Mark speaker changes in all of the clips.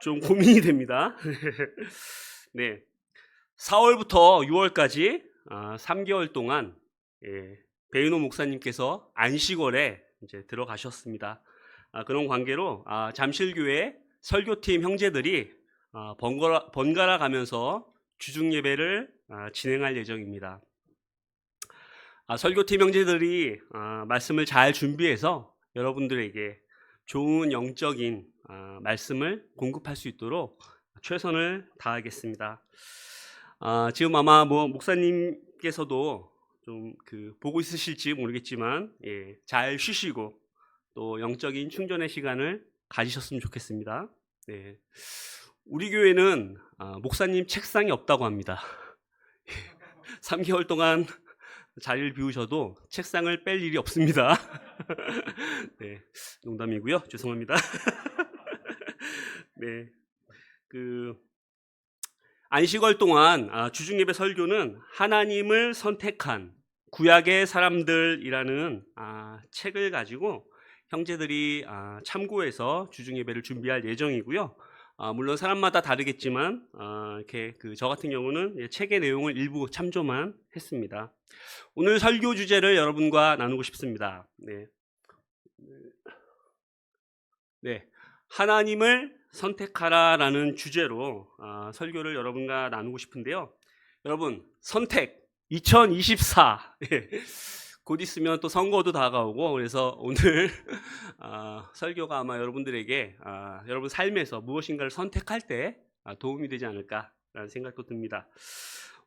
Speaker 1: 좀 고민이 됩니다. 네. 4월부터 6월까지 3개월 동안 배윤호 목사님께서 안식월에 이제 들어가셨습니다. 그런 관계로 잠실교회 설교팀 형제들이 번갈아 가면서 주중 예배를 진행할 예정입니다. 설교팀 형제들이 말씀을 잘 준비해서 여러분들에게 좋은 영적인 말씀을 공급할 수 있도록 최선을 다하겠습니다. 지금 아마 목사님께서도 좀 보고 있으실지 모르겠지만 잘 쉬시고 또 영적인 충전의 시간을 가지셨으면 좋겠습니다. 네. 우리 교회는 목사님 책상이 없다고 합니다. 3개월 동안 자리를 비우셔도 책상을 뺄 일이 없습니다. 네, 농담이고요. 죄송합니다. 네, 안식월 동안 주중예배 설교는 하나님을 선택한 구약의 사람들이라는 책을 가지고 형제들이 참고해서 주중예배를 준비할 예정이고요. 물론 사람마다 다르겠지만 이렇게 저 같은 경우는 책의 내용을 일부 참조만 했습니다. 오늘 설교 주제를 여러분과 나누고 싶습니다. 네, 하나님을 선택하라라는 주제로 설교를 여러분과 나누고 싶은데요. 여러분, 선택 2024 곧 있으면 또 선거도 다가오고, 그래서 오늘 설교가 아마 여러분들에게 여러분 삶에서 무엇인가를 선택할 때 도움이 되지 않을까라는 생각도 듭니다.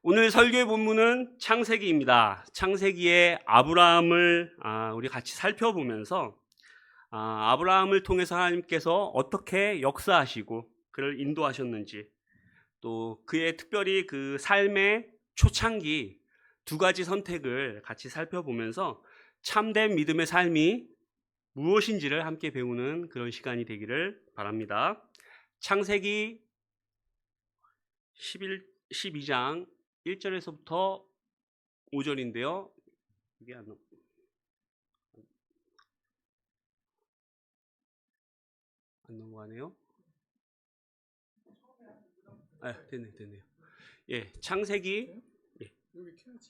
Speaker 1: 오늘 설교의 본문은 창세기입니다. 창세기의 아브라함을 우리 같이 살펴보면서 아브라함을 통해서 하나님께서 어떻게 역사하시고 그를 인도하셨는지, 또 그의 특별히 그 삶의 초창기 두 가지 선택을 같이 살펴보면서 참된 믿음의 삶이 무엇인지를 함께 배우는 그런 시간이 되기를 바랍니다. 창세기 12장 1절에서부터 5절인데요. 이게 안 넘어가네요. 됐네요. 예, 창세기.
Speaker 2: 여기 켜야지.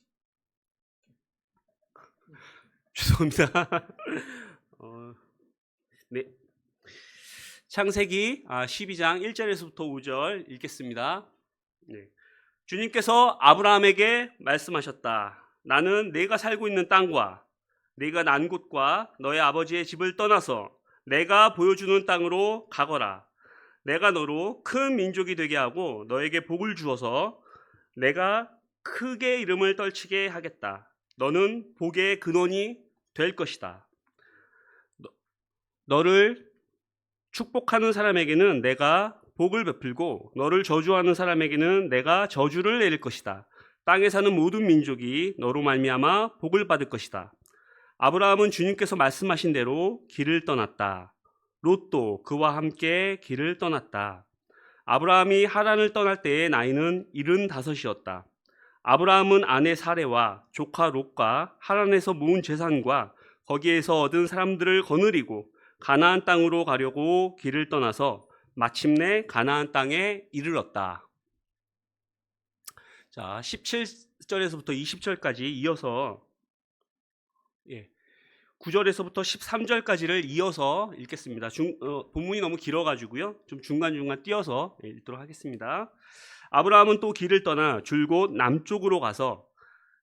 Speaker 1: 죄송합니다. 네. 창세기 12장 1절에서부터 5절 읽겠습니다. 네. 주님께서 아브라함에게 말씀하셨다. 나는 내가 살고 있는 땅과 내가 난 곳과 너의 아버지의 집을 떠나서 내가 보여주는 땅으로 가거라. 내가 너로 큰 민족이 되게 하고 너에게 복을 주어서 내가 크게 이름을 떨치게 하겠다. 너는 복의 근원이 될 것이다. 너를 축복하는 사람에게는 내가 복을 베풀고 너를 저주하는 사람에게는 내가 저주를 내릴 것이다. 땅에 사는 모든 민족이 너로 말미암아 복을 받을 것이다. 아브라함은 주님께서 말씀하신 대로 길을 떠났다. 롯도 그와 함께 길을 떠났다. 아브라함이 하란을 떠날 때의 나이는 75이었다. 아브라함은 아내 사레와 조카 롯과 하란에서 모은 재산과 거기에서 얻은 사람들을 거느리고 가나안 땅으로 가려고 길을 떠나서 마침내 가나안 땅에 이르렀다. 자, 17절에서부터 20절까지 이어서 9절에서부터 13절까지를 이어서 읽겠습니다. 본문이 너무 길어가지고요. 좀 중간중간 띄어서 읽도록 하겠습니다. 아브라함은 또 길을 떠나 줄곧 남쪽으로 가서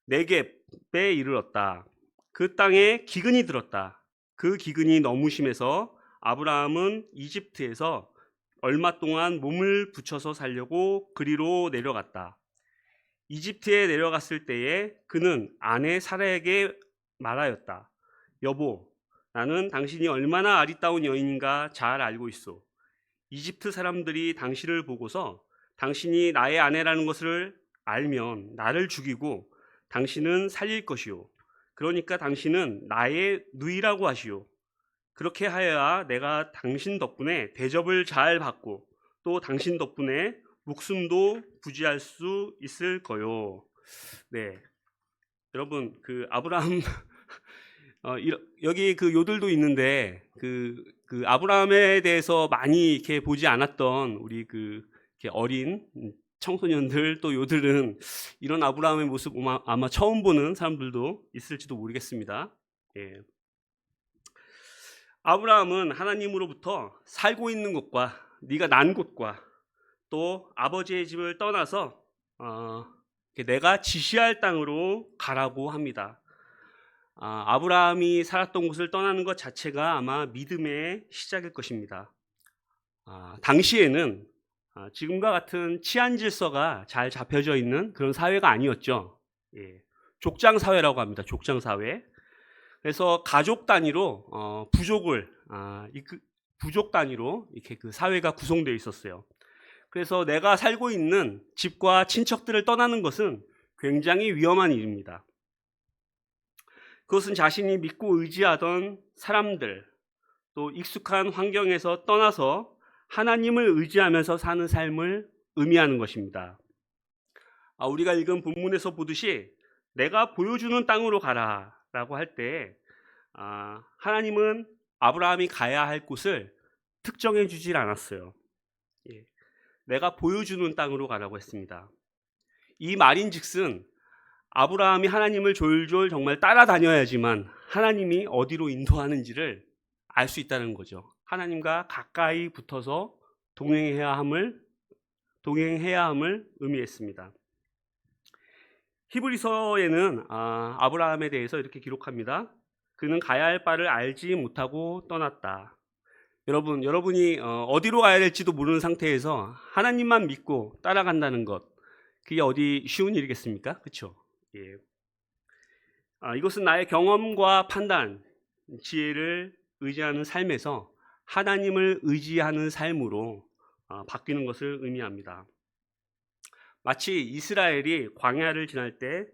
Speaker 1: 네겝에 이르렀다. 그 땅에 기근이 들었다. 그 기근이 너무 심해서 아브라함은 이집트에서 얼마 동안 몸을 붙여서 살려고 그리로 내려갔다. 이집트에 내려갔을 때에 그는 아내 사라에게 말하였다. 여보, 나는 당신이 얼마나 아리따운 여인인가 잘 알고 있소. 이집트 사람들이 당신을 보고서 당신이 나의 아내라는 것을 알면 나를 죽이고 당신은 살릴 것이오. 그러니까 당신은 나의 누이라고 하시오. 그렇게 하여야 내가 당신 덕분에 대접을 잘 받고 또 당신 덕분에 목숨도 부지할 수 있을 거요. 네, 여러분 아브라함 여기 그 요들도 있는데 그 아브라함에 대해서 많이 이렇게 보지 않았던 우리 이렇게 어린 청소년들 또 요들은 이런 아브라함의 모습 아마 처음 보는 사람들도 있을지도 모르겠습니다. 예. 아브라함은 하나님으로부터 살고 있는 곳과 네가 난 곳과 또 아버지의 집을 떠나서 내가 지시할 땅으로 가라고 합니다. 아브라함이 살았던 곳을 떠나는 것 자체가 아마 믿음의 시작일 것입니다. 당시에는 지금과 같은 치안 질서가 잘 잡혀져 있는 그런 사회가 아니었죠. 예. 족장 사회라고 합니다. 족장 사회. 그래서 가족 단위로 부족 단위로 이렇게 그 사회가 구성되어 있었어요. 그래서 내가 살고 있는 집과 친척들을 떠나는 것은 굉장히 위험한 일입니다. 그것은 자신이 믿고 의지하던 사람들, 또 익숙한 환경에서 떠나서 하나님을 의지하면서 사는 삶을 의미하는 것입니다. 우리가 읽은 본문에서 보듯이 내가 보여주는 땅으로 가라 라고 할 때 하나님은 아브라함이 가야 할 곳을 특정해 주질 않았어요. 예. 내가 보여주는 땅으로 가라고 했습니다. 이 말인즉슨 아브라함이 하나님을 졸졸 정말 따라다녀야지만 하나님이 어디로 인도하는지를 알 수 있다는 거죠. 하나님과 가까이 붙어서 동행해야 함을 의미했습니다. 히브리서에는 아브라함에 대해서 이렇게 기록합니다. 그는 가야 할 바를 알지 못하고 떠났다. 여러분이 어디로 가야 될지도 모르는 상태에서 하나님만 믿고 따라간다는 것, 그게 어디 쉬운 일이겠습니까? 그렇죠? 예. 이것은 나의 경험과 판단, 지혜를 의지하는 삶에서 하나님을 의지하는 삶으로 바뀌는 것을 의미합니다. 마치 이스라엘이 광야를 지날 때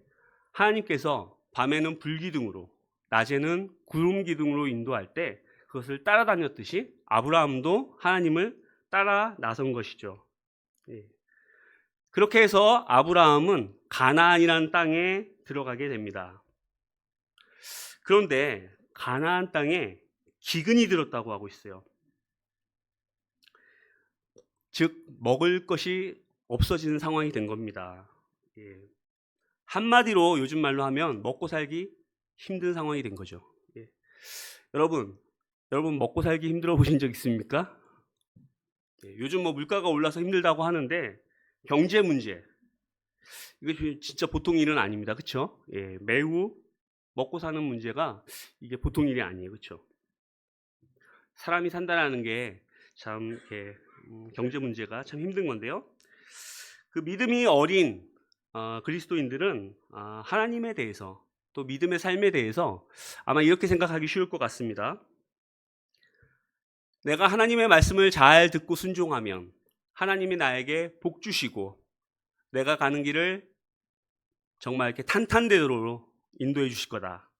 Speaker 1: 하나님께서 밤에는 불기둥으로 낮에는 구름기둥으로 인도할 때 그것을 따라다녔듯이 아브라함도 하나님을 따라 나선 것이죠. 예. 그렇게 해서 아브라함은 가나안이라는 땅에 들어가게 됩니다. 그런데 가나안 땅에 기근이 들었다고 하고 있어요. 즉 먹을 것이 없어지는 상황이 된 겁니다. 예. 한마디로 요즘 말로 하면 먹고 살기 힘든 상황이 된 거죠. 예. 여러분 먹고 살기 힘들어 보신 적 있습니까? 예. 요즘 물가가 올라서 힘들다고 하는데 경제 문제, 이게 진짜 보통 일은 아닙니다. 그렇죠? 예. 매우 먹고 사는 문제가 이게 보통 일이 아니에요. 그렇죠? 사람이 산다라는 게 참 경제 문제가 참 힘든 건데요. 그 믿음이 어린 그리스도인들은 하나님에 대해서 또 믿음의 삶에 대해서 아마 이렇게 생각하기 쉬울 것 같습니다. 내가 하나님의 말씀을 잘 듣고 순종하면 하나님이 나에게 복 주시고 내가 가는 길을 정말 이렇게 탄탄대로로 인도해 주실 거다.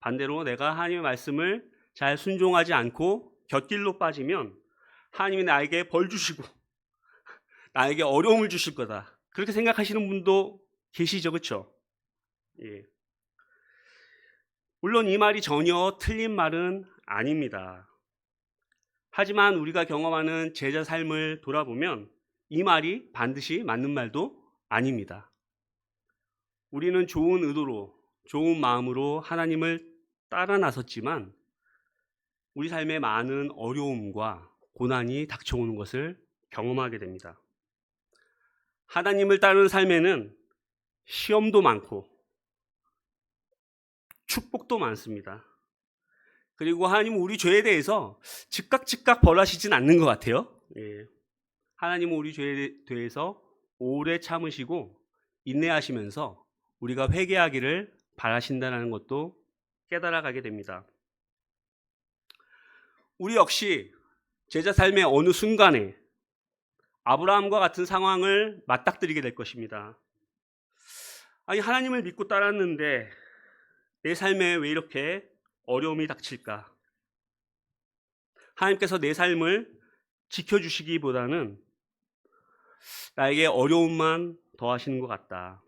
Speaker 1: 반대로 내가 하나님의 말씀을 잘 순종하지 않고 곁길로 빠지면 하나님이 나에게 벌 주시고 나에게 어려움을 주실 거다. 그렇게 생각하시는 분도 계시죠. 그렇죠? 예. 물론 이 말이 전혀 틀린 말은 아닙니다. 하지만 우리가 경험하는 제자 삶을 돌아보면 이 말이 반드시 맞는 말도 아닙니다. 우리는 좋은 의도로, 좋은 마음으로 하나님을 따라 나섰지만 우리 삶에 많은 어려움과 고난이 닥쳐오는 것을 경험하게 됩니다. 하나님을 따르는 삶에는 시험도 많고 축복도 많습니다. 그리고 하나님은 우리 죄에 대해서 즉각 벌하시진 않는 것 같아요. 예. 하나님은 우리 죄에 대해서 오래 참으시고 인내하시면서 우리가 회개하기를 바라신다는 것도 깨달아가게 됩니다. 우리 역시 제자 삶의 어느 순간에 아브라함과 같은 상황을 맞닥뜨리게 될 것입니다. 아니, 하나님을 믿고 따랐는데 내 삶에 왜 이렇게 어려움이 닥칠까? 하나님께서 내 삶을 지켜주시기보다는 나에게 어려움만 더하시는 것 같다.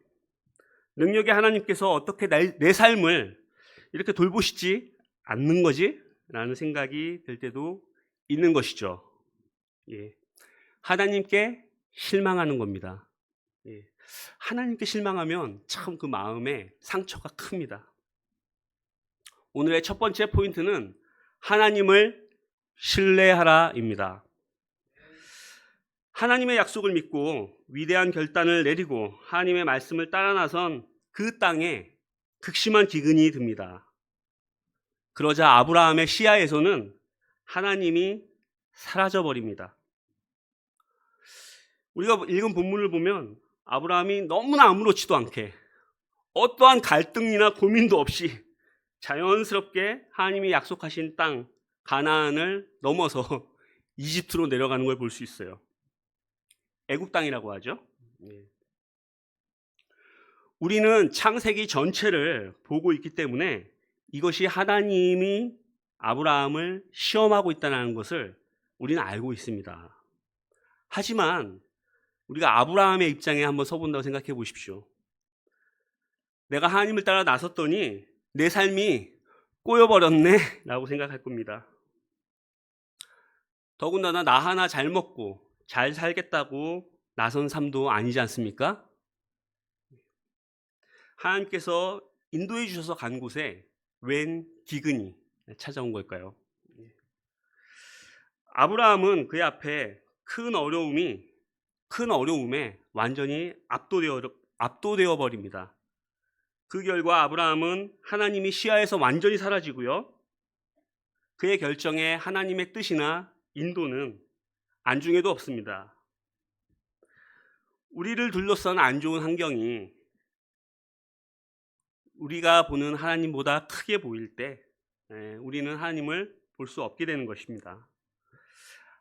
Speaker 1: 능력의 하나님께서 어떻게 내 삶을 이렇게 돌보시지 않는 거지? 라는 생각이 들 때도 있는 것이죠. 예. 하나님께 실망하는 겁니다. 예. 하나님께 실망하면 참 그 마음에 상처가 큽니다. 오늘의 첫 번째 포인트는 하나님을 신뢰하라입니다. 하나님의 약속을 믿고 위대한 결단을 내리고 하나님의 말씀을 따라 나선 그 땅에 극심한 기근이 듭니다. 그러자 아브라함의 시야에서는 하나님이 사라져 버립니다. 우리가 읽은 본문을 보면 아브라함이 너무나 아무렇지도 않게 어떠한 갈등이나 고민도 없이 자연스럽게 하나님이 약속하신 땅 가나안을 넘어서 이집트로 내려가는 걸 볼 수 있어요. 애굽 땅이라고 하죠. 우리는 창세기 전체를 보고 있기 때문에 이것이 하나님이 아브라함을 시험하고 있다는 것을 우리는 알고 있습니다. 하지만 우리가 아브라함의 입장에 한번 서본다고 생각해 보십시오. 내가 하나님을 따라 나섰더니 내 삶이 꼬여버렸네 라고 생각할 겁니다. 더군다나 나 하나 잘 먹고 잘 살겠다고 나선 삶도 아니지 않습니까? 하나님께서 인도해 주셔서 간 곳에 웬 기근이 찾아온 걸까요? 아브라함은 그의 앞에 큰 어려움에 완전히 압도되어 버립니다. 그 결과 아브라함은 하나님이 시야에서 완전히 사라지고요. 그의 결정에 하나님의 뜻이나 인도는 안중에도 없습니다. 우리를 둘러싼 안 좋은 환경이 우리가 보는 하나님보다 크게 보일 때 우리는 하나님을 볼 수 없게 되는 것입니다.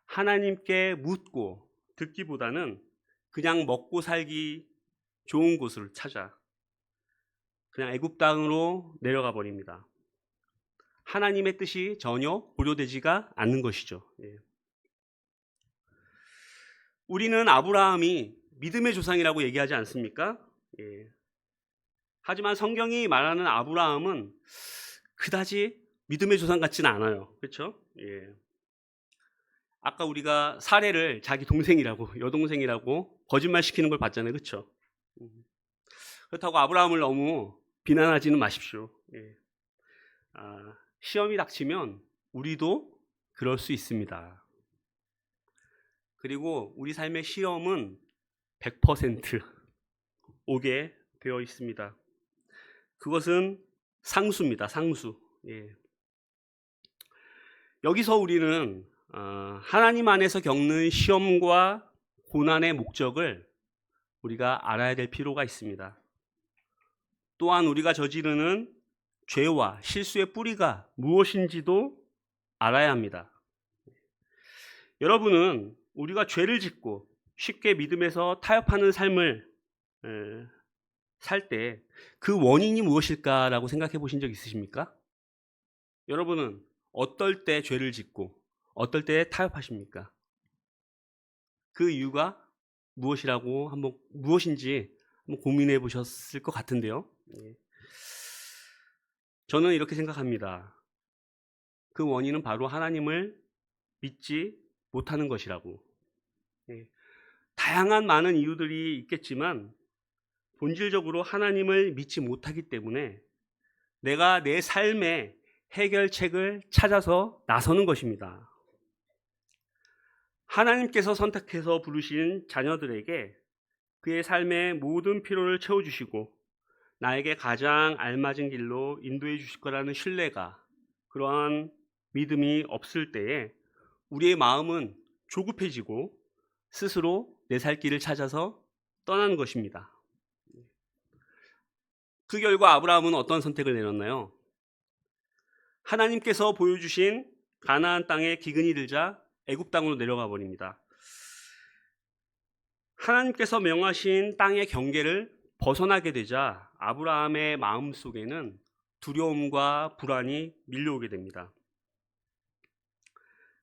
Speaker 1: 하나님께 묻고 듣기보다는 그냥 먹고 살기 좋은 곳을 찾아 그냥 애굽 땅으로 내려가 버립니다. 하나님의 뜻이 전혀 고려되지가 않는 것이죠. 우리는 아브라함이 믿음의 조상이라고 얘기하지 않습니까? 하지만 성경이 말하는 아브라함은 그다지 믿음의 조상 같지는 않아요. 그렇죠? 아까 우리가 사례를 자기 동생이라고 여동생이라고 거짓말 시키는 걸 봤잖아요. 그렇죠? 그렇다고 아브라함을 너무 비난하지는 마십시오. 시험이 닥치면 우리도 그럴 수 있습니다. 그리고 우리 삶의 시험은 100% 오게 되어 있습니다. 그것은 상수입니다. 상수. 여기서 우리는 하나님 안에서 겪는 시험과 고난의 목적을 우리가 알아야 될 필요가 있습니다. 또한 우리가 저지르는 죄와 실수의 뿌리가 무엇인지도 알아야 합니다. 여러분은 우리가 죄를 짓고 쉽게 믿음에서 타협하는 삶을 살 때 그 원인이 무엇일까라고 생각해 보신 적 있으십니까? 여러분은 어떨 때 죄를 짓고 어떨 때 타협하십니까? 그 이유가 무엇인지 한번 고민해 보셨을 것 같은데요. 저는 이렇게 생각합니다. 그 원인은 바로 하나님을 믿지 못하는 것이라고. 다양한 많은 이유들이 있겠지만 본질적으로 하나님을 믿지 못하기 때문에 내가 내 삶의 해결책을 찾아서 나서는 것입니다. 하나님께서 선택해서 부르신 자녀들에게 그의 삶의 모든 필요를 채워주시고 나에게 가장 알맞은 길로 인도해 주실 거라는 신뢰가, 그러한 믿음이 없을 때에 우리의 마음은 조급해지고 스스로 내 살 길을 찾아서 떠나는 것입니다. 그 결과 아브라함은 어떤 선택을 내렸나요? 하나님께서 보여주신 가나안 땅에 기근이 들자 애굽 땅으로 내려가 버립니다. 하나님께서 명하신 땅의 경계를 벗어나게 되자 아브라함의 마음속에는 두려움과 불안이 밀려오게 됩니다.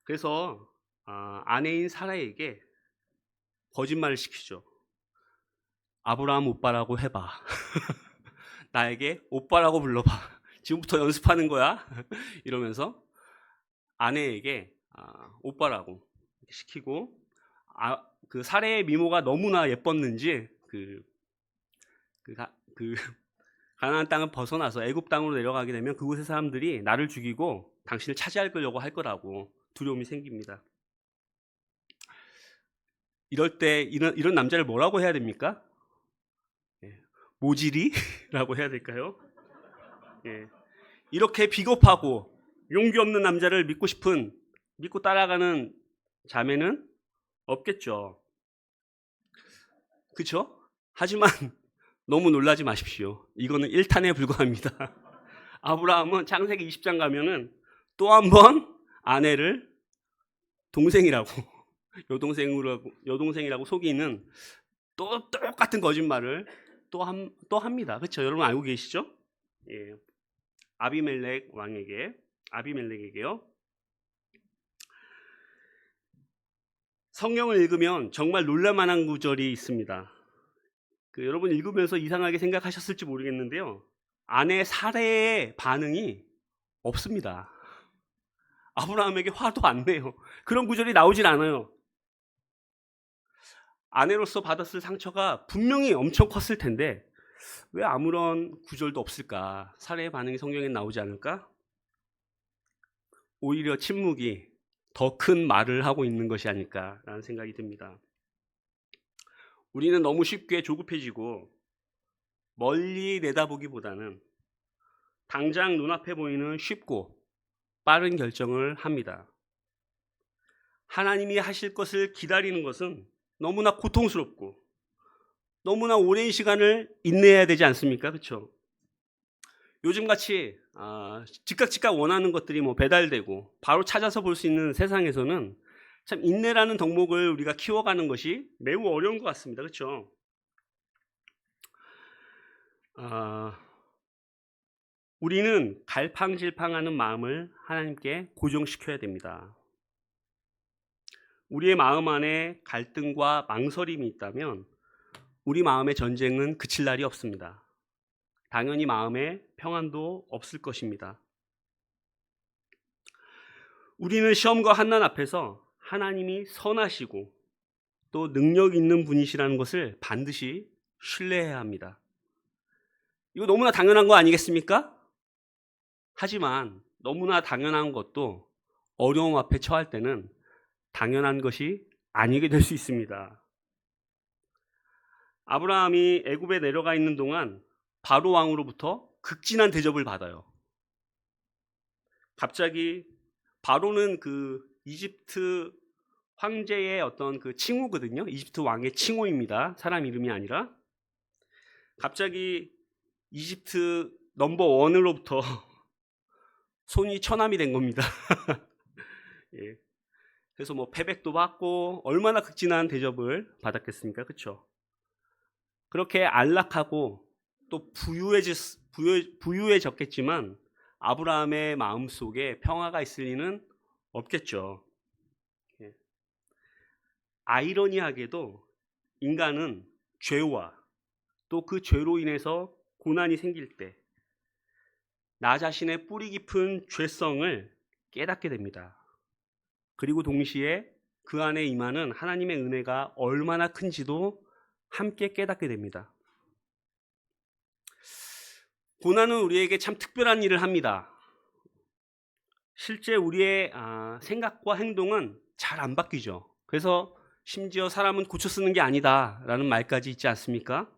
Speaker 1: 그래서 아내인 사라에게 거짓말을 시키죠. 아브라함 오빠라고 해봐. 나에게 오빠라고 불러봐. 지금부터 연습하는 거야. 이러면서 아내에게 오빠라고 시키고, 그 사례의 미모가 너무나 예뻤는지 그 가나안 땅을 벗어나서 애굽 땅으로 내려가게 되면 그곳의 사람들이 나를 죽이고 당신을 차지하려고 할 거라고 두려움이 생깁니다. 이럴 때 이런 남자를 뭐라고 해야 됩니까? 모질이라고 해야 될까요? 이렇게 비겁하고 용기 없는 남자를 믿고 따라가는 자매는 없겠죠. 그렇죠? 하지만 너무 놀라지 마십시오. 이거는 1탄에 불과합니다. 아브라함은 창세기 20장 가면은 또 한 번 아내를 동생이라고 여동생이라고 속이는 또 똑같은 거짓말을 또 합니다. 그렇죠? 여러분 알고 계시죠? 예. 아비멜렉에게요. 성경을 읽으면 정말 놀랄만한 구절이 있습니다. 여러분 읽으면서 이상하게 생각하셨을지 모르겠는데요. 아내 사례의 반응이 없습니다. 아브라함에게 화도 안 내요. 그런 구절이 나오질 않아요. 아내로서 받았을 상처가 분명히 엄청 컸을 텐데 왜 아무런 구절도 없을까? 사례의 반응이 성경에 나오지 않을까? 오히려 침묵이 더 큰 말을 하고 있는 것이 아닐까라는 생각이 듭니다. 우리는 너무 쉽게 조급해지고 멀리 내다보기보다는 당장 눈앞에 보이는 쉽고 빠른 결정을 합니다. 하나님이 하실 것을 기다리는 것은 너무나 고통스럽고 너무나 오랜 시간을 인내해야 되지 않습니까? 그렇죠? 요즘같이 즉각 원하는 것들이 배달되고 바로 찾아서 볼 수 있는 세상에서는 참 인내라는 덕목을 우리가 키워가는 것이 매우 어려운 것 같습니다. 그렇죠? 우리는 갈팡질팡하는 마음을 하나님께 고정시켜야 됩니다. 우리의 마음 안에 갈등과 망설임이 있다면 우리 마음의 전쟁은 그칠 날이 없습니다. 당연히 마음에 평안도 없을 것입니다. 우리는 시험과 환난 앞에서 하나님이 선하시고 또 능력 있는 분이시라는 것을 반드시 신뢰해야 합니다. 이거 너무나 당연한 거 아니겠습니까? 하지만 너무나 당연한 것도 어려움 앞에 처할 때는 당연한 것이 아니게 될 수 있습니다. 아브라함이 애굽에 내려가 있는 동안 바로 왕으로부터 극진한 대접을 받아요. 갑자기 바로는 이집트 황제의 어떤 칭호거든요. 이집트 왕의 칭호입니다. 사람 이름이 아니라. 갑자기 이집트 넘버 원으로부터 손이 처남이 된 겁니다. 예. 그래서 패백도 받고 얼마나 극진한 대접을 받았겠습니까? 그렇죠? 그렇게 안락하고 또 부유해졌겠지만 아브라함의 마음속에 평화가 있을 리는 없겠죠. 아이러니하게도 인간은 죄와 또 그 죄로 인해서 고난이 생길 때 나 자신의 뿌리 깊은 죄성을 깨닫게 됩니다. 그리고 동시에 그 안에 임하는 하나님의 은혜가 얼마나 큰지도 함께 깨닫게 됩니다. 고난은 우리에게 참 특별한 일을 합니다. 실제 우리의 생각과 행동은 잘 안 바뀌죠. 그래서 심지어 사람은 고쳐 쓰는 게 아니다라는 말까지 있지 않습니까?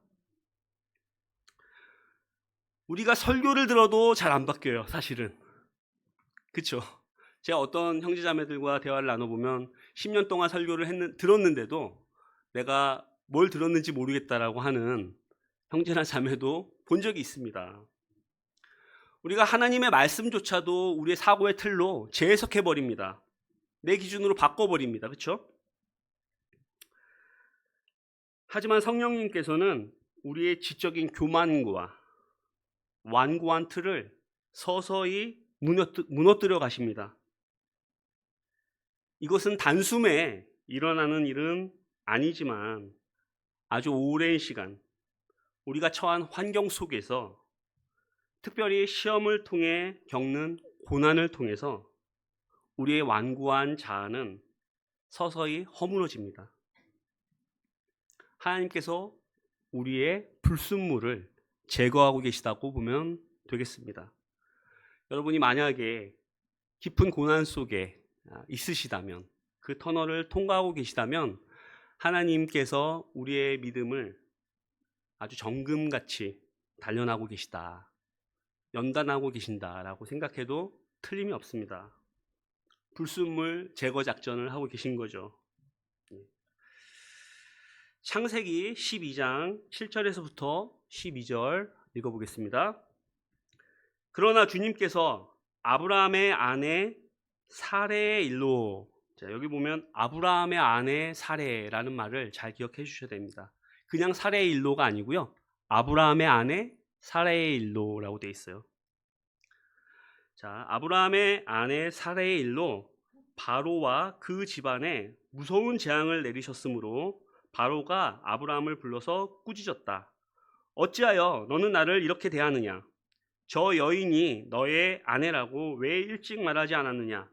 Speaker 1: 우리가 설교를 들어도 잘 안 바뀌어요, 사실은. 그렇죠? 제가 어떤 형제자매들과 대화를 나눠보면 10년 동안 설교를 들었는데도 내가 뭘 들었는지 모르겠다라고 하는 형제나 자매도 본 적이 있습니다. 우리가 하나님의 말씀조차도 우리의 사고의 틀로 재해석해버립니다. 내 기준으로 바꿔버립니다. 그렇죠? 하지만 성령님께서는 우리의 지적인 교만과 완고한 틀을 서서히 무너뜨려 가십니다. 이것은 단숨에 일어나는 일은 아니지만 아주 오랜 시간 우리가 처한 환경 속에서 특별히 시험을 통해 겪는 고난을 통해서 우리의 완고한 자아는 서서히 허물어집니다. 하나님께서 우리의 불순물을 제거하고 계시다고 보면 되겠습니다. 여러분이 만약에 깊은 고난 속에 있으시다면, 그 터널을 통과하고 계시다면 하나님께서 우리의 믿음을 아주 정금같이 단련하고 계시다, 연단하고 계신다라고 생각해도 틀림이 없습니다. 불순물 제거 작전을 하고 계신 거죠. 창세기 12장 7절에서부터 12절 읽어보겠습니다. 그러나 주님께서 아브라함의 아내 사레의 일로, 자, 여기 보면 아브라함의 아내 사레라는 말을 잘 기억해 주셔야 됩니다. 그냥 사레의 일로가 아니고요, 아브라함의 아내 사레의 일로라고 되어 있어요. 자, 아브라함의 아내 사레의 일로 바로와 그 집안에 무서운 재앙을 내리셨으므로 바로가 아브라함을 불러서 꾸짖었다. 어찌하여 너는 나를 이렇게 대하느냐? 저 여인이 너의 아내라고 왜 일찍 말하지 않았느냐?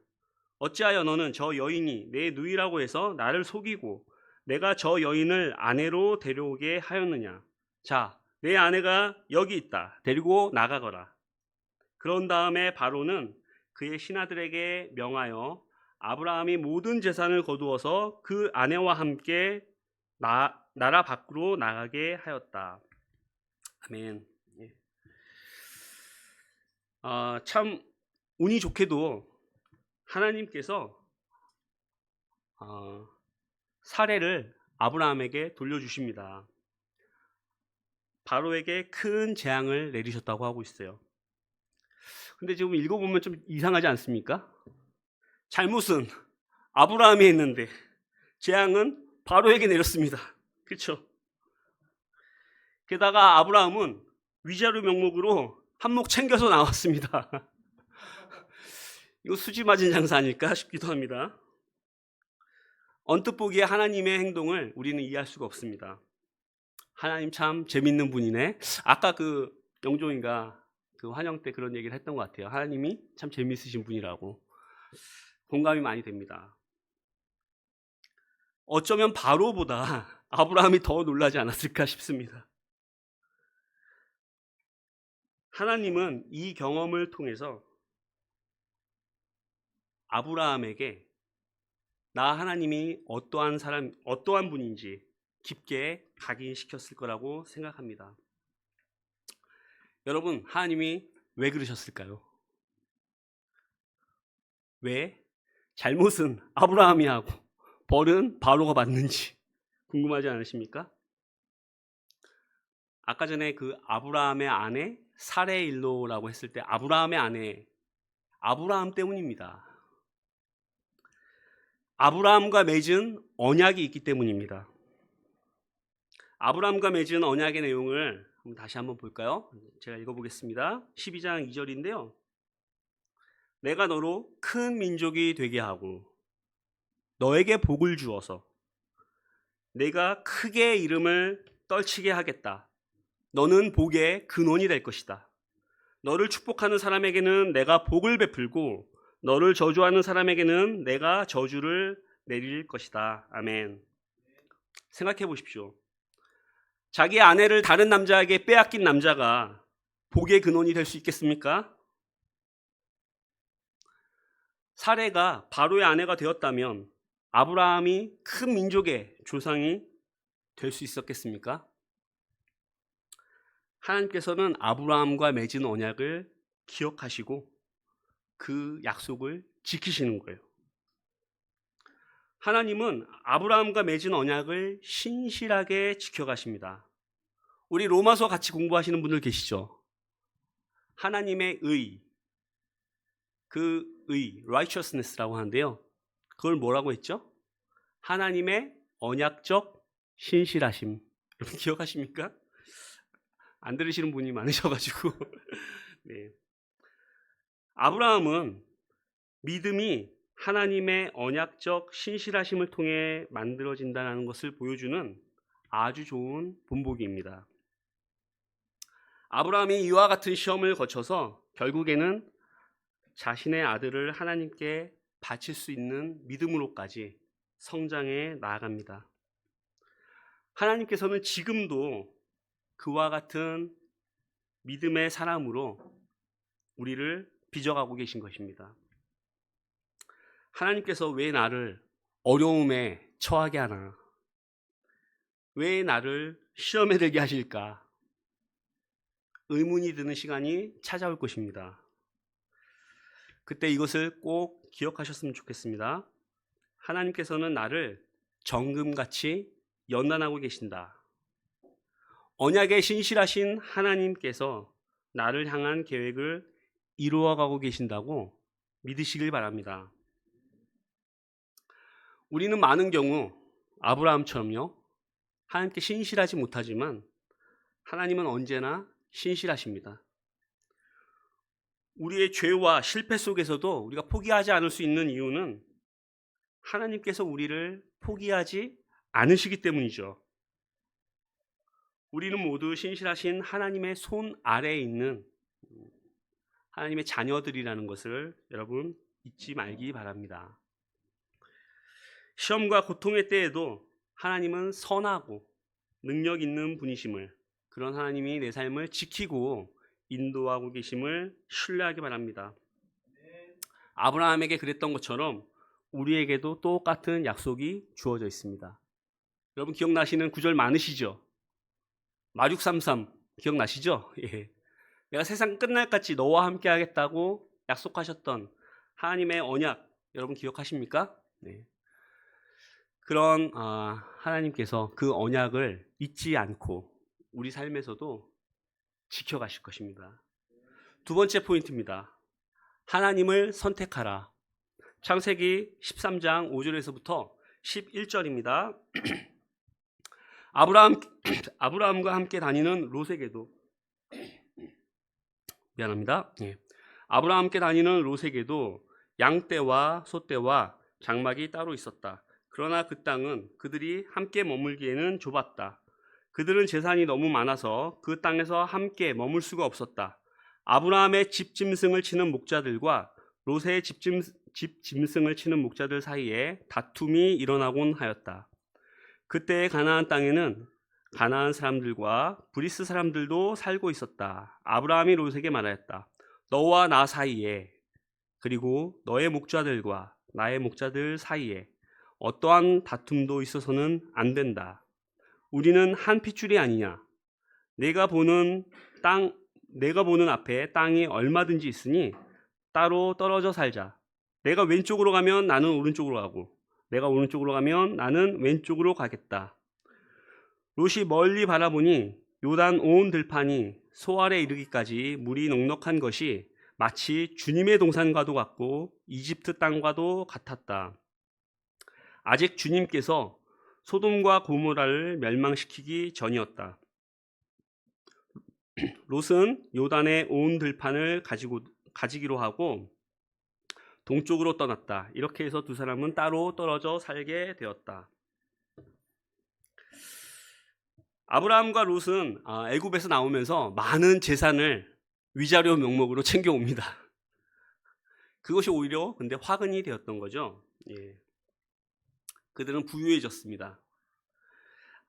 Speaker 1: 어찌하여 너는 저 여인이 내 누이라고 해서 나를 속이고 내가 저 여인을 아내로 데려오게 하였느냐? 자, 내 아내가 여기 있다. 데리고 나가거라. 그런 다음에 바로는 그의 신하들에게 명하여 아브라함이 모든 재산을 거두어서 그 아내와 함께 나라 밖으로 나가게 하였다. 아멘. 참 운이 좋게도 하나님께서 사례를 아브라함에게 돌려주십니다. 바로에게 큰 재앙을 내리셨다고 하고 있어요. 근데 지금 읽어보면 좀 이상하지 않습니까? 잘못은 아브라함이 했는데 재앙은 바로에게 내렸습니다. 그렇죠? 게다가 아브라함은 위자료 명목으로 한몫 챙겨서 나왔습니다. 이거 수지 맞은 장사 아닐까 싶기도 합니다. 언뜻 보기에 하나님의 행동을 우리는 이해할 수가 없습니다. 하나님 참 재밌는 분이네. 아까 그 영종이가 그 환영 때 그런 얘기를 했던 것 같아요. 하나님이 참 재밌으신 분이라고. 공감이 많이 됩니다. 어쩌면 바로보다 아브라함이 더 놀라지 않았을까 싶습니다. 하나님은 이 경험을 통해서 아브라함에게 나 하나님이 어떠한 분인지 깊게 각인시켰을 거라고 생각합니다. 여러분, 하나님이 왜 그러셨을까요? 왜 잘못은 아브라함이 하고 벌은 바로가 받는지 궁금하지 않으십니까? 아까 전에 그 아브라함의 아내 사레일로라고 했을 때 아브라함의 아내, 아브라함 때문입니다. 아브라함과 맺은 언약이 있기 때문입니다. 아브라함과 맺은 언약의 내용을 다시 한번 볼까요? 제가 읽어보겠습니다. 12장 2절인데요. 내가 너로 큰 민족이 되게 하고 너에게 복을 주어서 내가 크게 이름을 떨치게 하겠다. 너는 복의 근원이 될 것이다. 너를 축복하는 사람에게는 내가 복을 베풀고 너를 저주하는 사람에게는 내가 저주를 내릴 것이다. 아멘. 생각해 보십시오. 자기 아내를 다른 남자에게 빼앗긴 남자가 복의 근원이 될 수 있겠습니까? 사레가 바로의 아내가 되었다면 아브라함이 큰 민족의 조상이 될 수 있었겠습니까? 하나님께서는 아브라함과 맺은 언약을 기억하시고 그 약속을 지키시는 거예요. 하나님은 아브라함과 맺은 언약을 신실하게 지켜가십니다. 우리 로마서 같이 공부하시는 분들 계시죠? 하나님의 의, 그 의, righteousness라고 하는데요. 그걸 뭐라고 했죠? 하나님의 언약적 신실하심. 여러분 기억하십니까? 안 들으시는 분이 많으셔가지고. 네. 아브라함은 믿음이 하나님의 언약적 신실하심을 통해 만들어진다는 것을 보여주는 아주 좋은 본보기입니다. 아브라함이 이와 같은 시험을 거쳐서 결국에는 자신의 아들을 하나님께 바칠 수 있는 믿음으로까지 성장해 나아갑니다. 하나님께서는 지금도 그와 같은 믿음의 사람으로 우리를 빚어가고 계신 것입니다. 하나님께서 왜 나를 어려움에 처하게 하나? 왜 나를 시험에 들게 하실까? 의문이 드는 시간이 찾아올 것입니다. 그때 이것을 꼭 기억하셨으면 좋겠습니다. 하나님께서는 나를 정금같이 연단하고 계신다. 언약에 신실하신 하나님께서 나를 향한 계획을 이루어가고 계신다고 믿으시길 바랍니다. 우리는 많은 경우 아브라함처럼요, 하나님께 신실하지 못하지만 하나님은 언제나 신실하십니다. 우리의 죄와 실패 속에서도 우리가 포기하지 않을 수 있는 이유는 하나님께서 우리를 포기하지 않으시기 때문이죠. 우리는 모두 신실하신 하나님의 손 아래에 있는 하나님의 자녀들이라는 것을 여러분 잊지 말기 바랍니다. 시험과 고통의 때에도 하나님은 선하고 능력 있는 분이심을, 그런 하나님이 내 삶을 지키고 인도하고 계심을 신뢰하기 바랍니다. 아브라함에게 그랬던 것처럼 우리에게도 똑같은 약속이 주어져 있습니다. 여러분 기억나시는 구절 많으시죠? 마륙삼삼 기억나시죠? 예. 내가 세상 끝날까지 너와 함께 하겠다고 약속하셨던 하나님의 언약 여러분 기억하십니까? 네. 그런 하나님께서 그 언약을 잊지 않고 우리 삶에서도 지켜가실 것입니다. 두 번째 포인트입니다. 하나님을 선택하라. 창세기 13장 5절에서부터 11절입니다. 아브라함과 함께 다니는 롯에게도 아브라함과 함께 다니는 롯에게도 양떼와 소떼와 장막이 따로 있었다. 그러나 그 땅은 그들이 함께 머물기에는 좁았다. 그들은 재산이 너무 많아서 그 땅에서 함께 머물 수가 없었다. 아브라함의 집짐승을 치는 목자들과 롯의 집짐승을 치는 목자들 사이에 다툼이 일어나곤 하였다. 그때의 가나안 땅에는 가나안 사람들과 브리스 사람들도 살고 있었다. 아브라함이 롯에게 말하였다. 너와 나 사이에, 그리고 너의 목자들과 나의 목자들 사이에 어떠한 다툼도 있어서는 안 된다. 우리는 한 핏줄이 아니냐. 내가 보는 앞에 땅이 얼마든지 있으니 따로 떨어져 살자. 내가 왼쪽으로 가면 나는 오른쪽으로 가고, 내가 오른쪽으로 가면 나는 왼쪽으로 가겠다. 롯이 멀리 바라보니 요단 온 들판이 소알에 이르기까지 물이 넉넉한 것이 마치 주님의 동산과도 같고 이집트 땅과도 같았다. 아직 주님께서 소돔과 고모라를 멸망시키기 전이었다. 롯은 요단의 온 들판을 가지기로 하고 동쪽으로 떠났다. 이렇게 해서 두 사람은 따로 떨어져 살게 되었다. 아브라함과 롯은 애굽에서 나오면서 많은 재산을 위자료 명목으로 챙겨옵니다. 그것이 오히려 근데 화근이 되었던 거죠. 예. 그들은 부유해졌습니다.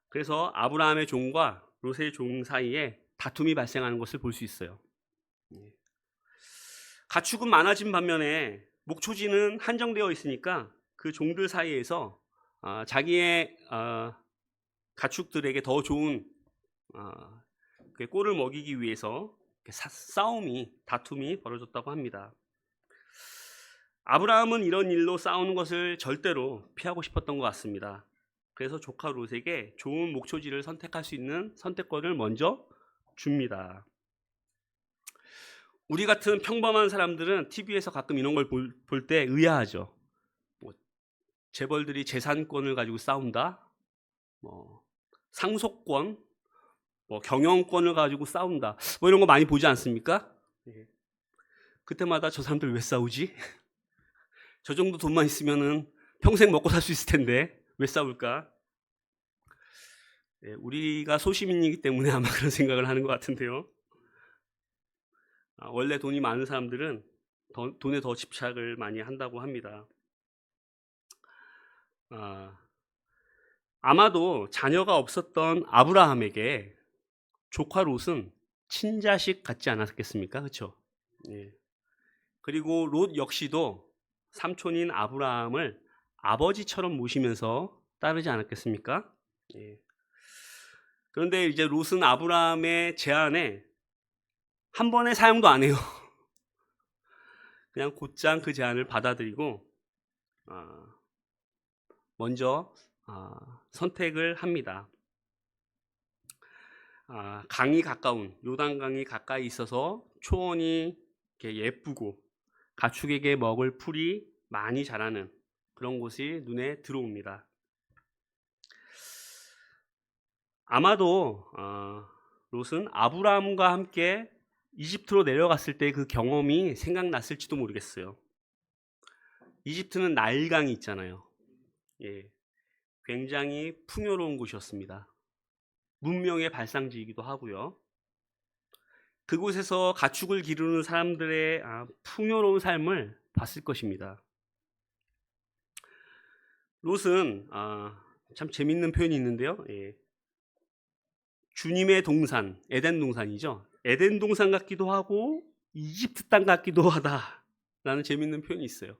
Speaker 1: 그래서 아브라함의 종과 롯의 종 사이에 다툼이 발생하는 것을 볼 수 있어요. 가축은 많아진 반면에 목초지는 한정되어 있으니까 그 종들 사이에서 자기의 가축들에게 더 좋은 꼴을 먹이기 위해서 다툼이 벌어졌다고 합니다. 아브라함은 이런 일로 싸우는 것을 절대로 피하고 싶었던 것 같습니다. 그래서 조카 롯에게 좋은 목초지를 선택할 수 있는 선택권을 먼저 줍니다. 우리 같은 평범한 사람들은 TV에서 가끔 이런 걸 볼 때 의아하죠. 재벌들이 재산권을 가지고 싸운다, 상속권, 경영권을 가지고 싸운다, 이런 거 많이 보지 않습니까? 그때마다 저 사람들 왜 싸우지? 저 정도 돈만 있으면은 평생 먹고 살 수 있을 텐데 왜 싸울까? 우리가 소시민이기 때문에 아마 그런 생각을 하는 것 같은데요. 원래 돈이 많은 사람들은 돈에 더 집착을 많이 한다고 합니다. 아마도 자녀가 없었던 아브라함에게 조카 롯은 친자식 같지 않았겠습니까? 그렇죠? 예. 그리고 롯 역시도 삼촌인 아브라함을 아버지처럼 모시면서 따르지 않았겠습니까? 예. 그런데 이제 롯은 아브라함의 제안에 한 번의 사용도 안 해요. 그냥 곧장 그 제안을 받아들이고 먼저 선택을 합니다. 강이 가까운 요단강이 가까이 있어서 초원이 이렇게 예쁘고 가축에게 먹을 풀이 많이 자라는 그런 곳이 눈에 들어옵니다. 아마도 롯은 아브라함과 함께 이집트로 내려갔을 때 그 경험이 생각났을지도 모르겠어요. 이집트는 나일강이 있잖아요. 예, 굉장히 풍요로운 곳이었습니다. 문명의 발상지이기도 하고요. 그곳에서 가축을 기르는 사람들의 풍요로운 삶을 봤을 것입니다. 롯은 참 재밌는 표현이 있는데요. 예. 주님의 동산, 에덴 동산이죠. 에덴 동산 같기도 하고 이집트 땅 같기도 하다라는 재밌는 표현이 있어요.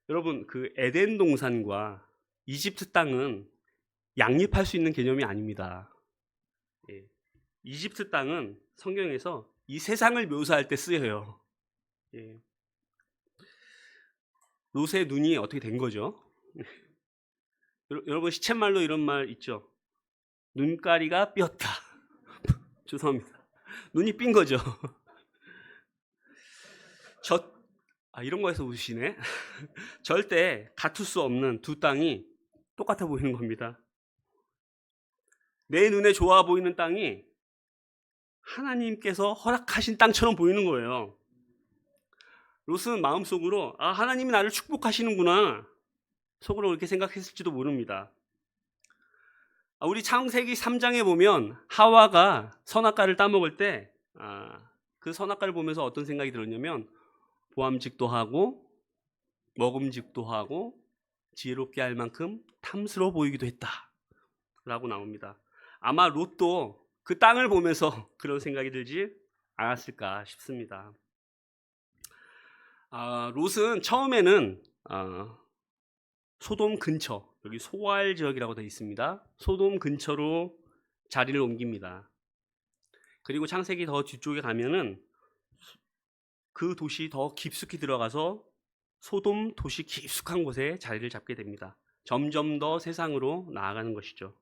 Speaker 1: 여러분, 그 에덴 동산과 이집트 땅은 양립할 수 있는 개념이 아닙니다. 예. 이집트 땅은 성경에서 이 세상을 묘사할 때 쓰여요. 예. 롯의 눈이 어떻게 된 거죠? 여러분, 시쳇말로 이런 말 있죠. 눈가리가 삐었다. 죄송합니다. 눈이 삔 거죠. 이런 거에서 웃으시네. 절대 같을 수 없는 두 땅이 똑같아 보이는 겁니다. 내 눈에 좋아 보이는 땅이 하나님께서 허락하신 땅처럼 보이는 거예요. 롯은 마음속으로 하나님이 나를 축복하시는구나 속으로 그렇게 생각했을지도 모릅니다. 우리 창세기 3장에 보면 하와가 선악과를 따먹을 때 그 선악과를 보면서 어떤 생각이 들었냐면 보암직도 하고 먹음직도 하고 지혜롭게 할 만큼 탐스러워 보이기도 했다 라고 나옵니다. 아마 롯도 그 땅을 보면서 그런 생각이 들지 않았을까 싶습니다. 롯은 처음에는 소돔 근처, 여기 소알 지역이라고 되어 있습니다. 소돔 근처로 자리를 옮깁니다. 그리고 창세기 더 뒤쪽에 가면은 그 도시 더 깊숙이 들어가서 소돔 도시 깊숙한 곳에 자리를 잡게 됩니다. 점점 더 세상으로 나아가는 것이죠.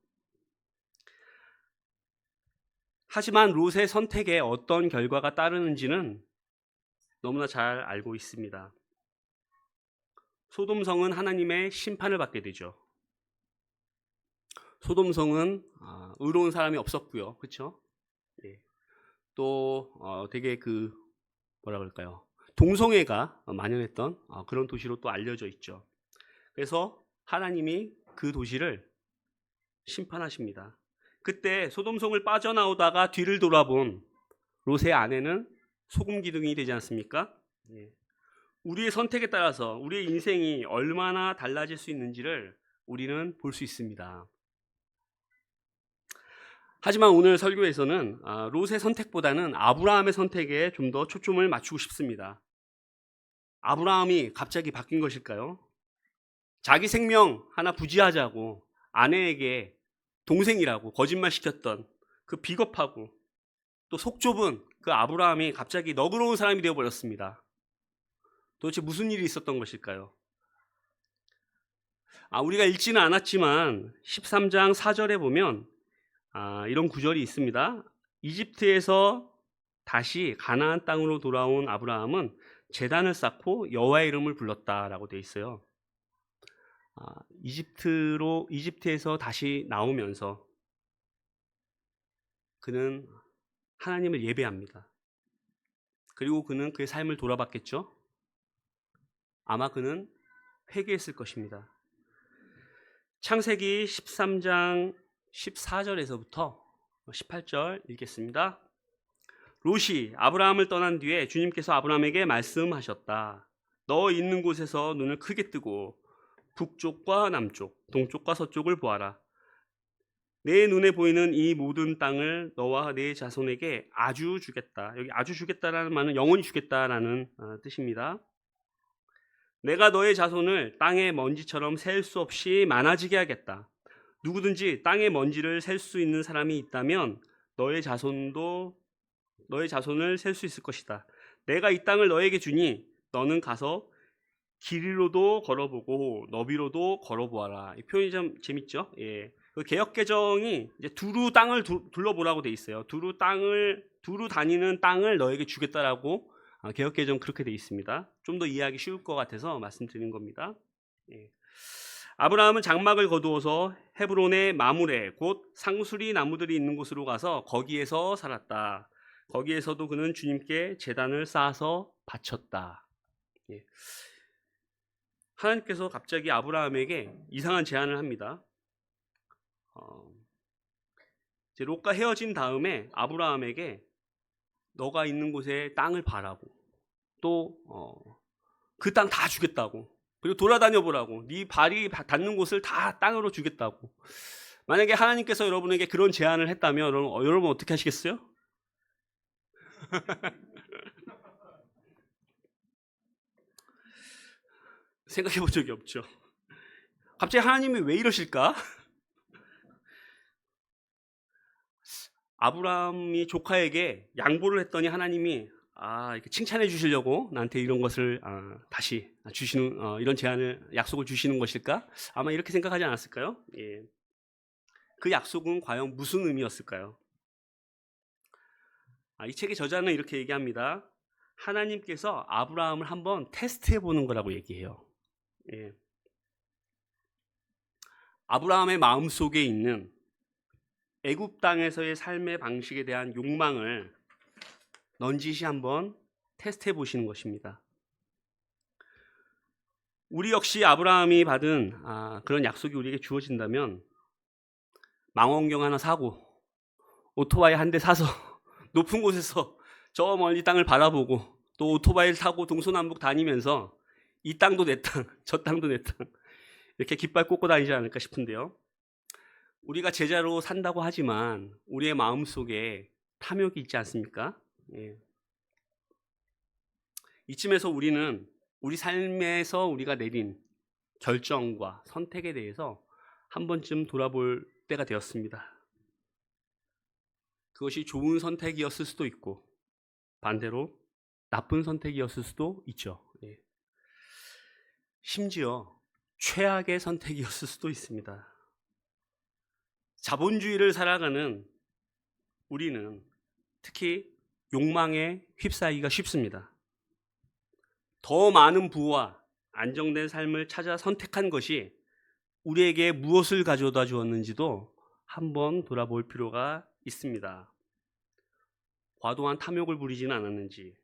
Speaker 1: 하지만 롯의 선택에 어떤 결과가 따르는지는 너무나 잘 알고 있습니다. 소돔성은 하나님의 심판을 받게 되죠. 소돔성은 의로운 사람이 없었고요, 그렇죠? 예. 또 되게 뭐라 그럴까요? 동성애가 만연했던 그런 도시로 또 알려져 있죠. 그래서 하나님이 그 도시를 심판하십니다. 그때 소돔성을 빠져나오다가 뒤를 돌아본 롯의 아내는 소금 기둥이 되지 않습니까? 예. 우리의 선택에 따라서 우리의 인생이 얼마나 달라질 수 있는지를 우리는 볼 수 있습니다. 하지만 오늘 설교에서는 롯의 선택보다는 아브라함의 선택에 좀 더 초점을 맞추고 싶습니다. 아브라함이 갑자기 바뀐 것일까요? 자기 생명 하나 부지하자고 아내에게 동생이라고 거짓말 시켰던 그 비겁하고 또 속 좁은 그 아브라함이 갑자기 너그러운 사람이 되어버렸습니다. 도대체 무슨 일이 있었던 것일까요? 우리가 읽지는 않았지만 13장 4절에 보면 이런 구절이 있습니다. 이집트에서 다시 가나안 땅으로 돌아온 아브라함은 제단을 쌓고 여호와의 이름을 불렀다라고 되어 있어요. 이집트에서 다시 나오면서 그는 하나님을 예배합니다. 그리고 그는 그의 삶을 돌아봤겠죠. 아마 그는 회개했을 것입니다. 창세기 13장 14절에서부터 18절 읽겠습니다. 롯이 아브라함을 떠난 뒤에 주님께서 아브라함에게 말씀하셨다. 너 있는 곳에서 눈을 크게 뜨고 북쪽과 남쪽, 동쪽과 서쪽을 보아라. 내 눈에 보이는 이 모든 땅을 너와 내 자손에게 아주 주겠다. 여기 아주 주겠다라는 말은 영원히 주겠다라는 뜻입니다. 내가 너의 자손을 땅의 먼지처럼 셀 수 없이 많아지게 하겠다. 누구든지 땅의 먼지를 셀 수 있는 사람이 있다면 너의 자손을 셀 수 있을 것이다. 내가 이 땅을 너에게 주니 너는 가서 길이로도 걸어보고 너비로도 걸어보아라. 이 표현이 좀 재밌죠? 예. 그 개역 개정이 이제 두루 땅을 둘러보라고 돼 있어요. 두루 다니는 땅을 너에게 주겠다라고 개역 개정 그렇게 돼 있습니다. 좀 더 이해하기 쉬울 것 같아서 말씀드린 겁니다. 예. 아브라함은 장막을 거두어서 헤브론의 마므레 곧 상수리 나무들이 있는 곳으로 가서 거기에서 살았다. 거기에서도 그는 주님께 제단을 쌓아서 바쳤다. 예. 하나님께서 갑자기 아브라함에게 이상한 제안을 합니다. 이제 롯과 헤어진 다음에 아브라함에게 너가 있는 곳에 땅을 바라고 또 그 땅 다 주겠다고, 그리고 돌아다녀 보라고, 네 발이 닿는 곳을 다 땅으로 주겠다고. 만약에 하나님께서 여러분에게 그런 제안을 했다면 여러분 어떻게 하시겠어요? 생각해 본 적이 없죠. 갑자기 하나님이 왜 이러실까? 아브라함이 조카에게 양보를 했더니 하나님이 이렇게 칭찬해 주시려고 나한테 이런 것을 다시 주시는 이런 제안을 약속을 주시는 것일까? 아마 이렇게 생각하지 않았을까요? 예. 그 약속은 과연 무슨 의미였을까요? 이 책의 저자는 이렇게 얘기합니다. 하나님께서 아브라함을 한번 테스트해 보는 거라고 얘기해요. 예. 아브라함의 마음속에 있는 애굽 땅에서의 삶의 방식에 대한 욕망을 넌지시 한번 테스트해 보시는 것입니다. 우리 역시 아브라함이 받은 그런 약속이 우리에게 주어진다면 망원경 하나 사고 오토바이 한 대 사서 높은 곳에서 저 멀리 땅을 바라보고 또 오토바이를 타고 동서남북 다니면서 이 땅도 내 땅, 저 땅도 내 땅, 이렇게 깃발 꽂고 다니지 않을까 싶은데요. 우리가 제자로 산다고 하지만 우리의 마음속에 탐욕이 있지 않습니까? 예. 이쯤에서 우리는 우리 삶에서 우리가 내린 결정과 선택에 대해서 한 번쯤 돌아볼 때가 되었습니다. 그것이 좋은 선택이었을 수도 있고 반대로 나쁜 선택이었을 수도 있죠. 예. 심지어 최악의 선택이었을 수도 있습니다. 자본주의를 살아가는 우리는 특히 욕망에 휩싸이기가 쉽습니다. 더 많은 부와 안정된 삶을 찾아 선택한 것이 우리에게 무엇을 가져다 주었는지도 한번 돌아볼 필요가 있습니다. 과도한 탐욕을 부리지는 않았는지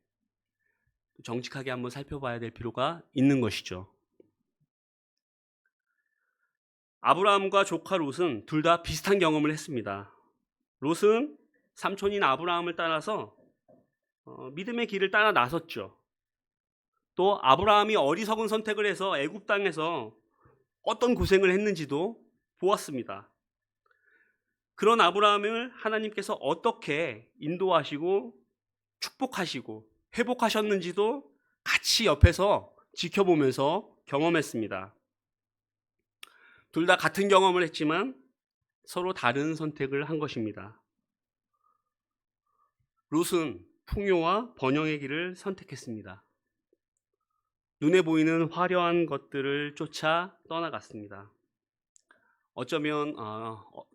Speaker 1: 정직하게 한번 살펴봐야 될 필요가 있는 것이죠. 아브라함과 조카 롯은 둘 다 비슷한 경험을 했습니다. 롯은 삼촌인 아브라함을 따라서 믿음의 길을 따라 나섰죠. 또 아브라함이 어리석은 선택을 해서 애굽 땅에서 어떤 고생을 했는지도 보았습니다. 그런 아브라함을 하나님께서 어떻게 인도하시고 축복하시고 회복하셨는지도 같이 옆에서 지켜보면서 경험했습니다. 둘 다 같은 경험을 했지만 서로 다른 선택을 한 것입니다. 롯은 풍요와 번영의 길을 선택했습니다. 눈에 보이는 화려한 것들을 쫓아 떠나갔습니다. 어쩌면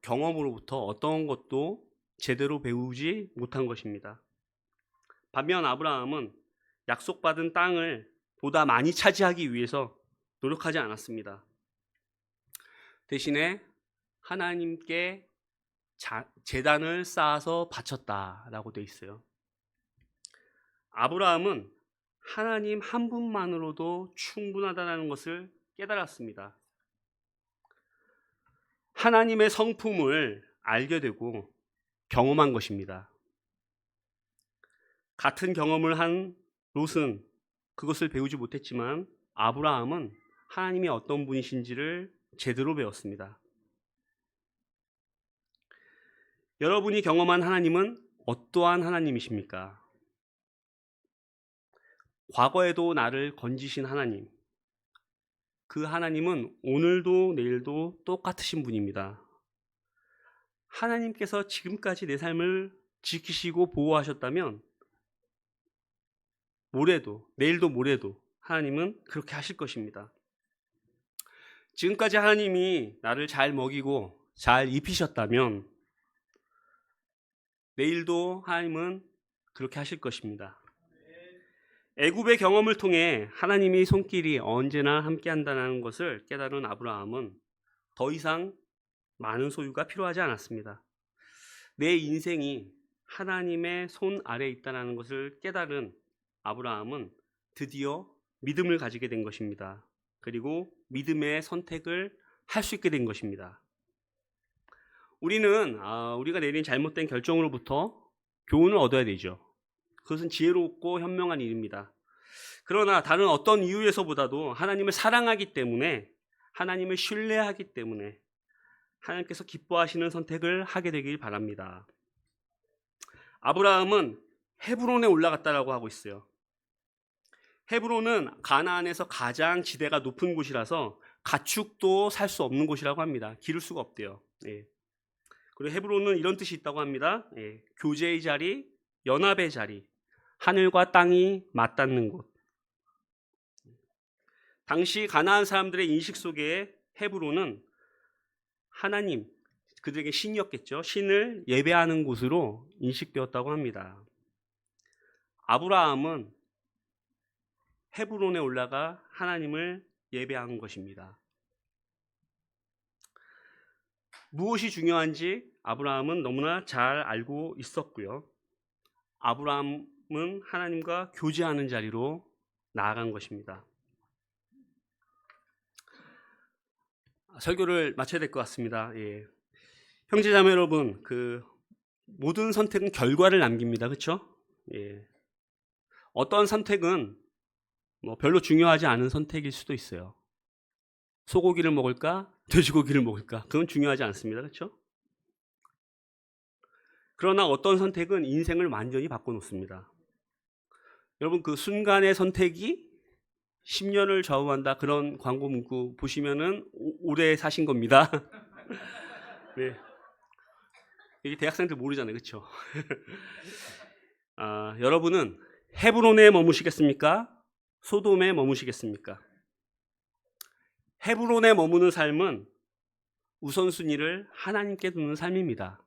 Speaker 1: 경험으로부터 어떤 것도 제대로 배우지 못한 것입니다. 반면 아브라함은 약속받은 땅을 보다 많이 차지하기 위해서 노력하지 않았습니다. 대신에 하나님께 제단을 쌓아서 바쳤다라고 되어 있어요. 아브라함은 하나님 한 분만으로도 충분하다는 것을 깨달았습니다. 하나님의 성품을 알게 되고 경험한 것입니다. 같은 경험을 한 롯은 그것을 배우지 못했지만 아브라함은 하나님이 어떤 분이신지를 제대로 배웠습니다. 여러분이 경험한 하나님은 어떠한 하나님이십니까? 과거에도 나를 건지신 하나님, 그 하나님은 오늘도 내일도 똑같으신 분입니다. 하나님께서 지금까지 내 삶을 지키시고 보호하셨다면 내일도 모레도 하나님은 그렇게 하실 것입니다. 지금까지 하나님이 나를 잘 먹이고 잘 입히셨다면 내일도 하나님은 그렇게 하실 것입니다. 애굽의 경험을 통해 하나님이 손길이 언제나 함께한다는 것을 깨달은 아브라함은 더 이상 많은 소유가 필요하지 않았습니다. 내 인생이 하나님의 손 아래에 있다는 것을 깨달은 아브라함은 드디어 믿음을 가지게 된 것입니다. 그리고 믿음의 선택을 할 수 있게 된 것입니다. 우리는 우리가 내린 잘못된 결정으로부터 교훈을 얻어야 되죠. 그것은 지혜롭고 현명한 일입니다. 그러나 다른 어떤 이유에서보다도 하나님을 사랑하기 때문에, 하나님을 신뢰하기 때문에 하나님께서 기뻐하시는 선택을 하게 되길 바랍니다. 아브라함은 헤브론에 올라갔다라고 하고 있어요. 헤브론은 가나안에서 가장 지대가 높은 곳이라서 가축도 살 수 없는 곳이라고 합니다. 기를 수가 없대요. 그리고 헤브론은 이런 뜻이 있다고 합니다. 교제의 자리, 연합의 자리, 하늘과 땅이 맞닿는 곳. 당시 가나안 사람들의 인식 속에 헤브론은 하나님, 그들에게 신이었겠죠. 신을 예배하는 곳으로 인식되었다고 합니다. 아브라함은 헤브론에 올라가 하나님을 예배한 것입니다. 무엇이 중요한지 아브라함은 너무나 잘 알고 있었고요. 아브라함은 하나님과 교제하는 자리로 나아간 것입니다. 설교를 마쳐야 될 것 같습니다. 형제자매 여러분, 모든 선택은 결과를 남깁니다. 그렇죠? 어떤 선택은 별로 중요하지 않은 선택일 수도 있어요. 소고기를 먹을까? 돼지고기를 먹을까? 그건 중요하지 않습니다. 그렇죠? 그러나 어떤 선택은 인생을 완전히 바꿔놓습니다. 여러분, 그 순간의 선택이 10년을 좌우한다, 그런 광고 문구 보시면은 오래 사신 겁니다. 네. 이게 대학생들 모르잖아요. 그렇죠? 여러분은 헤브론에 머무시겠습니까? 소돔에 머무시겠습니까? 헤브론에 머무는 삶은 우선순위를 하나님께 두는 삶입니다.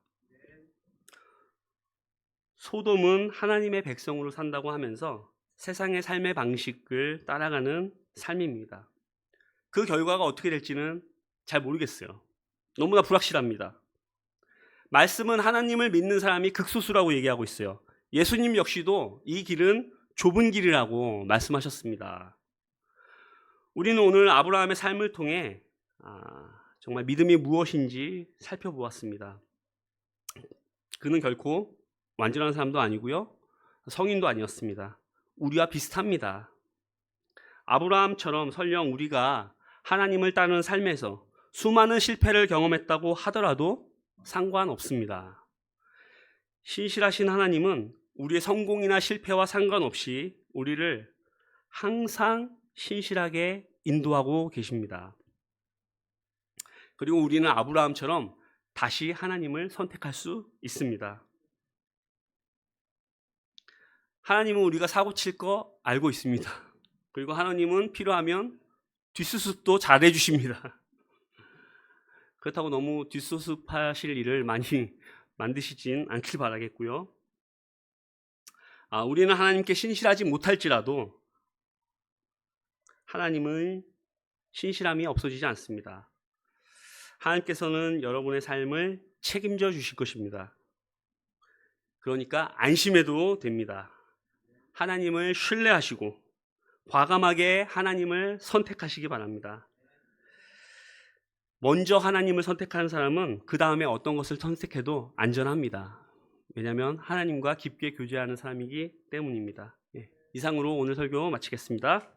Speaker 1: 소돔은 하나님의 백성으로 산다고 하면서 세상의 삶의 방식을 따라가는 삶입니다. 그 결과가 어떻게 될지는 잘 모르겠어요. 너무나 불확실합니다. 말씀은 하나님을 믿는 사람이 극소수라고 얘기하고 있어요. 예수님 역시도 이 길은 좁은 길이라고 말씀하셨습니다. 우리는 오늘 아브라함의 삶을 통해 정말 믿음이 무엇인지 살펴보았습니다. 그는 결코 완전한 사람도 아니고요, 성인도 아니었습니다. 우리와 비슷합니다. 아브라함처럼 설령 우리가 하나님을 따르는 삶에서 수많은 실패를 경험했다고 하더라도 상관없습니다. 신실하신 하나님은 우리의 성공이나 실패와 상관없이 우리를 항상 신실하게 인도하고 계십니다. 그리고 우리는 아브라함처럼 다시 하나님을 선택할 수 있습니다. 하나님은 우리가 사고 칠 거 알고 있습니다. 그리고 하나님은 필요하면 뒷수습도 잘 해주십니다. 그렇다고 너무 뒷수습하실 일을 많이 만드시진 않길 바라겠고요. 우리는 하나님께 신실하지 못할지라도 하나님은 신실함이 없어지지 않습니다. 하나님께서는 여러분의 삶을 책임져 주실 것입니다. 그러니까 안심해도 됩니다. 하나님을 신뢰하시고 과감하게 하나님을 선택하시기 바랍니다. 먼저 하나님을 선택하는 사람은 그 다음에 어떤 것을 선택해도 안전합니다. 왜냐하면 하나님과 깊게 교제하는 사람이기 때문입니다. 이상으로 오늘 설교 마치겠습니다.